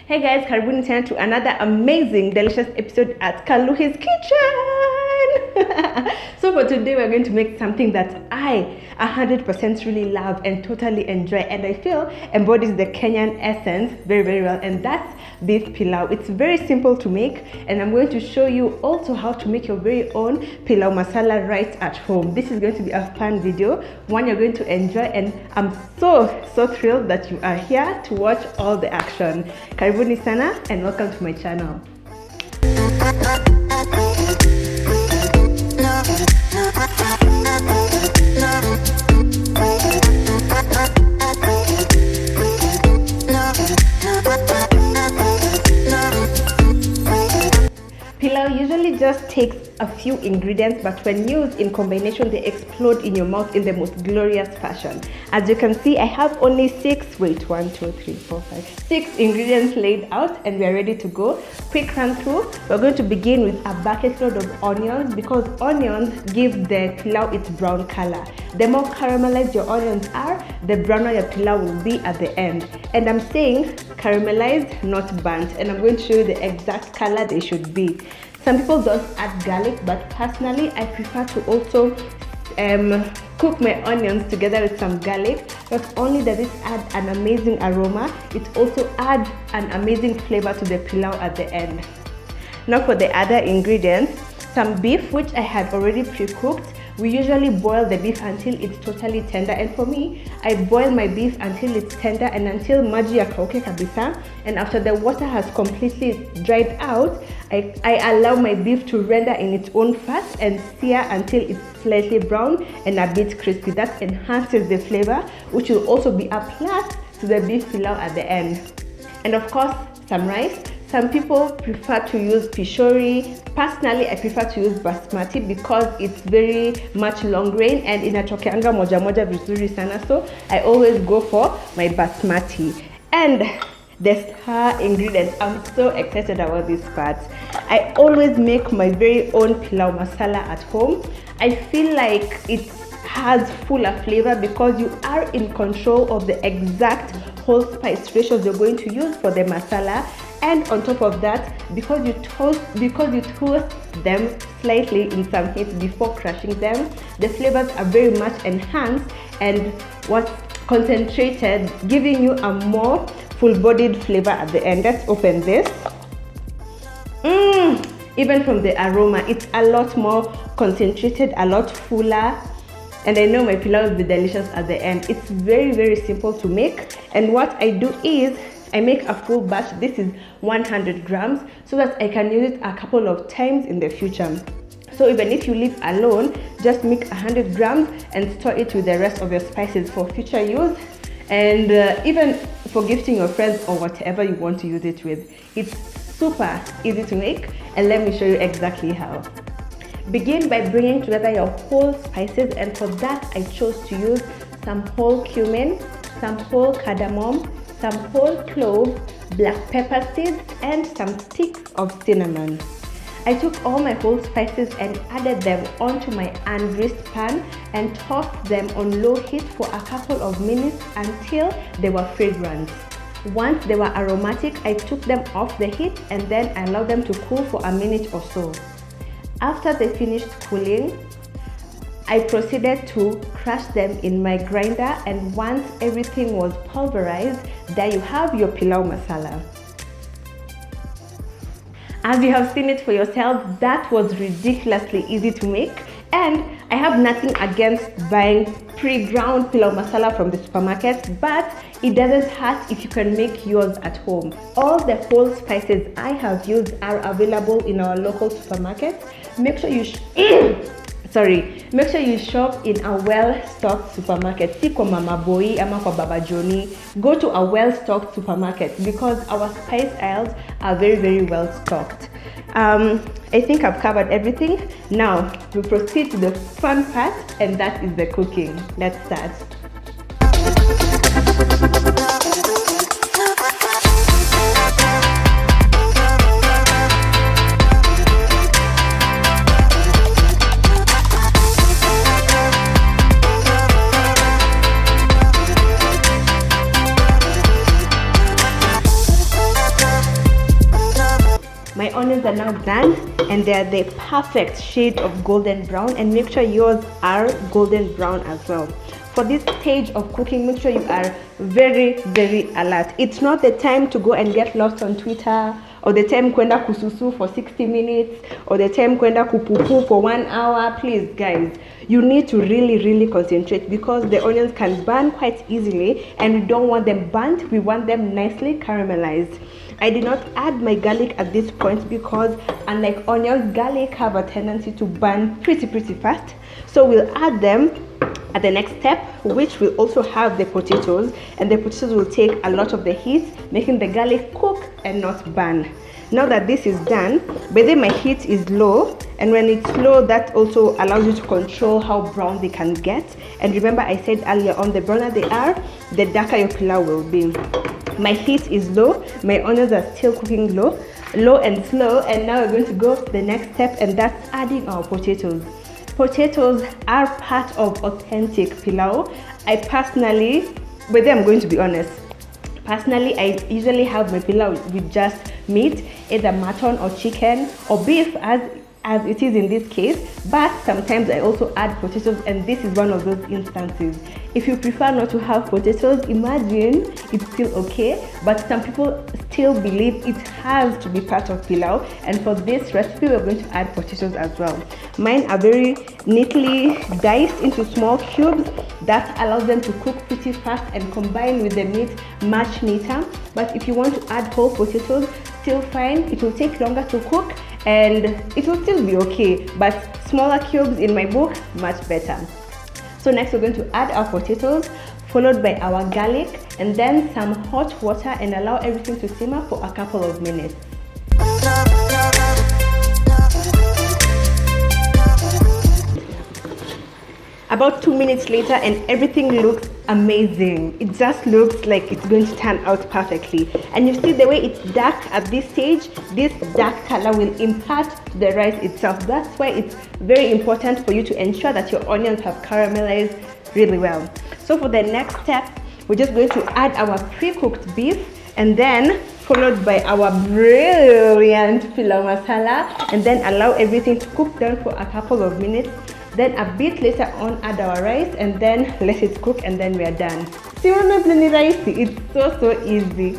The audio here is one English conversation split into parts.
Hey guys, karibuni tena to another amazing, delicious episode at Kaluhi'S kitchen. So for today, we're going to make something that I 100% really love and totally enjoy, and I feel embodies the Kenyan essence very well, and that's beef pilau. It's very simple to make, and I'm going to show you also how to make your very own pilau masala right at home. This is going to be a fun video, one you're going to enjoy, and I'm so thrilled that you are here to watch all the action. Karibuni sana and welcome to my channel. Pilau usually just takes a few ingredients, but when used in combination, they explode in your mouth in the most glorious fashion. As you can see, I have only 6 ingredients laid out, and we are ready to go. Quick run through. We're going to begin with a bucket load of onions, because onions give the pilau its brown color. The more caramelized your onions are, the browner your pilau will be at the end. And I'm saying caramelized, not burnt, and I'm going to show you the exact color they should be. Some people don't add garlic, but personally I prefer to also cook my onions together with some garlic. Not only does it add an amazing aroma, it also adds an amazing flavor to the pilau at the end. Now for the other ingredients, some beef which I had already pre-cooked. We usually boil the beef until it's totally tender, and for me, I boil my beef until it's tender and until maji yakauke kabisa, and after the water has completely dried out, I allow my beef to render in its own fat and sear until it's slightly brown and a bit crispy. That enhances the flavor, which will also be a plus to the beef pilau at the end. And of course, some rice. Some people prefer to use pishori. Personally, I prefer to use basmati because it's very much long grain and inatokeanga moja moja vizuri sana, so I always go for my basmati. And the star ingredient, I'm so excited about this part. I always make my very own pilau masala at home. I feel like it has fuller flavor because you are in control of the exact whole spice ratios you're going to use for the masala. And on top of that, because you toast them slightly in some heat before crushing them, the flavors are very much enhanced and what's concentrated, giving you a more full-bodied flavor at the end. Let's open this. Even from the aroma, it's a lot more concentrated, a lot fuller, and I know my pilau will be delicious at the end. It's very simple to make, and what I do is I make a full batch. This is 100 grams so that I can use it a couple of times in the future. So even if you live alone, just make 100 grams and store it with the rest of your spices for future use, and even for gifting your friends or whatever you want to use it with. It's super easy to make, and let me show you exactly how. Begin by bringing together your whole spices, and for that I chose to use some whole cumin, some whole cardamom, some whole clove, black pepper seeds, and some sticks of cinnamon. I took all my whole spices and added them onto my ungreased pan and tossed them on low heat for a couple of minutes until they were fragrant. Once they were aromatic, I took them off the heat and then allowed them to cool for a minute or so. After they finished cooling, I proceeded to crush them in my grinder, and once everything was pulverized, there you have your pilau masala. As you have seen it for yourself, that was ridiculously easy to make, and I have nothing against buying pre-ground pilau masala from the supermarket, but it doesn't hurt if you can make yours at home. All the whole spices I have used are available in our local supermarkets. Make sure you make sure you shop in a well-stocked supermarket. Si kwa Mama Boy ama kwa Baba Johnny. Go to a well-stocked supermarket because our spice aisles are very well stocked. I think I've covered everything. Now we proceed to the fun part, and that is the cooking. Let's start. are now done, and they are the perfect shade of golden brown, and make sure yours are golden brown as well. For this stage of cooking, make sure you are very alert. It's not the time to go and get lost on Twitter, or the time kwenda kususu for 60 minutes, or the time kwenda kupupu for 1 hour. Please guys, you need to really concentrate, because the onions can burn quite easily, and we don't want them burnt. We want them nicely caramelized. I did not add my garlic at this point because, unlike onions, garlic have a tendency to burn pretty fast. So we'll add them at the next step, which will also have the potatoes, and the potatoes will take a lot of the heat, making the garlic cook and not burn. Now that this is done, by then my heat is low, and when it's low, that also allows you to control how brown they can get. And remember, I said earlier on, the browner they are, the darker your pilau will be. My heat is low, my onions are still cooking low and slow, and now we're going to go to the next step, and that's adding our potatoes. Potatoes are part of authentic pilau. I personally, but then I'm going to be honest, personally, I usually have my pilau with just meat, either mutton or chicken or beef, as it is in this case, but sometimes I also add potatoes, and this is one of those instances. If you prefer not to have potatoes, imagine it's still okay, but some people still believe it has to be part of pilau, and for this recipe we're going to add potatoes as well. Mine are very neatly diced into small cubes. That allows them to cook pretty fast and combine with the meat much neater. But if you want to add whole potatoes, still fine, it will take longer to cook and it will still be okay, but smaller cubes in my book, much better. So next we're going to add our potatoes, followed by our garlic, and then some hot water, and allow everything to simmer for a couple of minutes. About 2 minutes later, and everything looks amazing. It just looks like it's going to turn out perfectly. And you see the way it's dark at this stage, this dark color will impart to the rice itself. That's why it's very important for you to ensure that your onions have caramelized really well. So for the next step, we're just going to add our pre-cooked beef, and then followed by our brilliant pilau masala, and then allow everything to cook down for a couple of minutes. Then a bit later on, add our rice, and then let it cook, and then we are done. See, we're not plenty rice. It's so easy.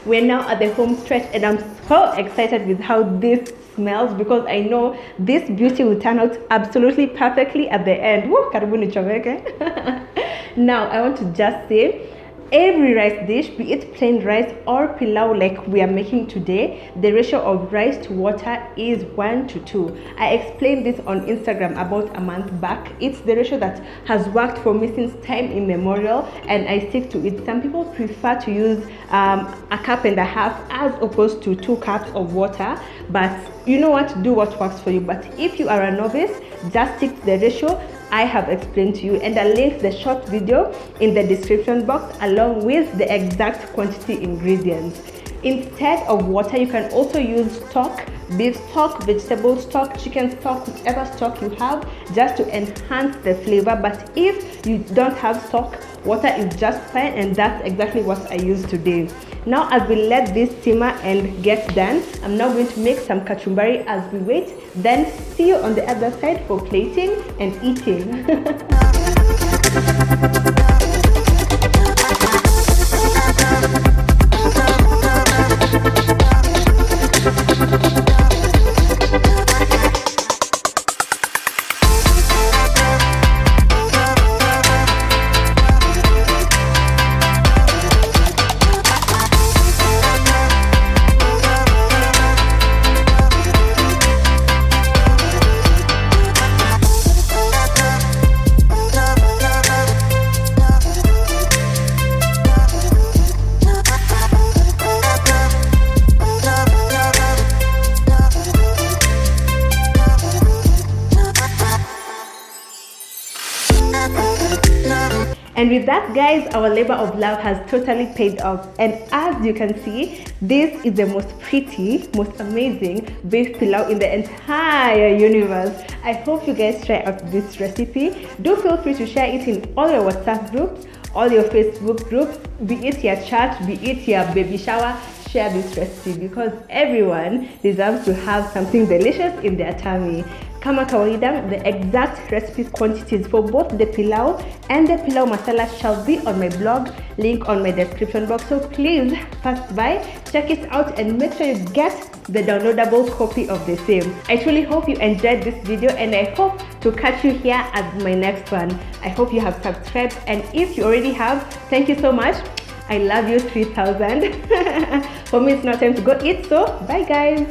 We're now at the home stretch, and I'm so excited with how this smells, because I know this beauty will turn out absolutely perfectly at the end. Woo, karibuni chomeke. Now I want to just say, every rice dish, be it plain rice or pilau like we are making today, the ratio of rice to water is 1:2. I explained this on Instagram about a month back. It's the ratio that has worked for me since time immemorial, and I stick to it. Some people prefer to use 1.5 cups as opposed to 2 cups of water, but you know what, do what works for you. But if you are a novice, just stick to the ratio I have explained to you, and I'll link the short video in the description box along with the exact quantity ingredients. Instead of water, you can also use stock, beef stock, vegetable stock, chicken stock, whichever stock you have, just to enhance the flavor. But if you don't have stock, water is just fine, and that's exactly what I use today. Now, as we let this simmer and get done, I'm now going to make some kachumbari as we wait, then see you on the other side for plating and eating. And with that, guys, our labor of love has totally paid off. And as you can see, this is the most pretty, most amazing beef pilau in the entire universe. I hope you guys try out this recipe. Do feel free to share it in all your WhatsApp groups, all your Facebook groups, be it your chat, be it your baby shower. Share this recipe because everyone deserves to have something delicious in their tummy. Kama kawaida, the exact recipe quantities for both the pilau and the pilau masala shall be on my blog, link on my description box. So please pass by, check it out, and make sure you get the downloadable copy of the same. I truly hope you enjoyed this video, and I hope to catch you here at my next one. I hope you have subscribed, and if you already have, thank you so much. I love you 3000. For me, it's not time to go eat, so bye guys.